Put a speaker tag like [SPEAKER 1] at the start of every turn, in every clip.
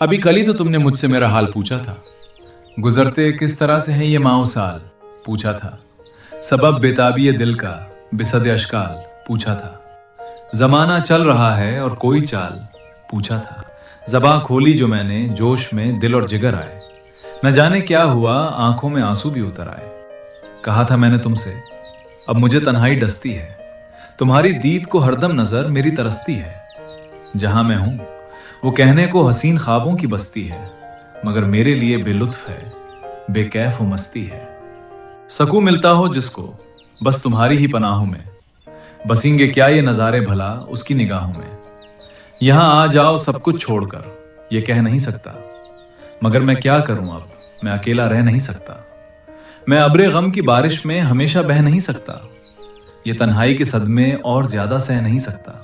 [SPEAKER 1] अभी कल ही तो तुमने मुझसे मेरा हाल पूछा था। गुजरते किस तरह से हैं ये माओ साल, पूछा था। सबब बेताबी दिल का बिसद अशकाल, पूछा था। जमाना चल रहा है और कोई चाल, पूछा था। जबां खोली जो मैंने, जोश में दिल और जिगर आए। न जाने क्या हुआ, आंखों में आंसू भी उतर आए। कहा था मैंने तुमसे, अब मुझे तन्हाई डसती है। तुम्हारी दीद को हरदम नजर मेरी तरसती है। जहां मैं हूं वो कहने को हसीन ख्वाबों की बस्ती है, मगर मेरे लिए बेलुत्फ है, बेकैफ व मस्ती है। सकूं मिलता हो जिसको बस तुम्हारी ही पनाहों में, बसेंगे क्या ये नज़ारे भला उसकी निगाहों में। यहां आ जाओ सब कुछ छोड़कर, ये कह नहीं सकता, मगर मैं क्या करूं अब, मैं अकेला रह नहीं सकता। मैं अब्रे गम की बारिश में हमेशा बह नहीं सकता, ये तन्हाई के सदमे और ज्यादा सह नहीं सकता।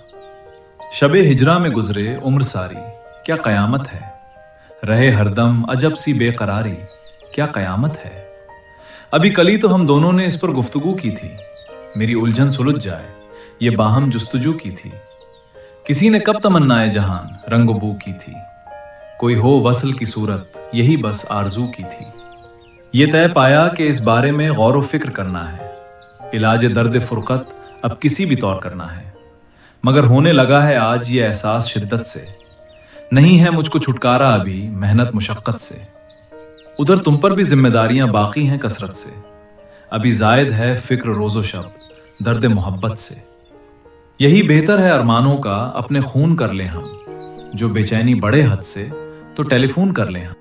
[SPEAKER 1] शबे हिजरा में गुजरे उम्र सारी, क्या कयामत है। रहे हरदम अजब सी बेकरारी, क्या कयामत है। अभी कली तो हम दोनों ने इस पर गुफ्तगू की थी, मेरी उलझन सुलझ जाए ये बाहम जुस्तजू की थी। किसी ने कब तमन्नाए जहान रंग बू की थी, कोई हो वसल की सूरत यही बस आरजू की थी। ये तय पाया कि इस बारे में गौर व फिक्र करना है, इलाज दर्द फुरकत अब किसी भी तौर करना है। मगर होने लगा है आज ये एहसास शिद्दत से, नहीं है मुझको छुटकारा अभी मेहनत मुशक्कत से। उधर तुम पर भी जिम्मेदारियां बाकी हैं कसरत से, अभी जायद है फिक्र रोजो शब दर्द मोहब्बत से। यही बेहतर है अरमानों का अपने खून कर लें हम, जो बेचैनी बड़े हद से तो टेलीफोन कर लें हम।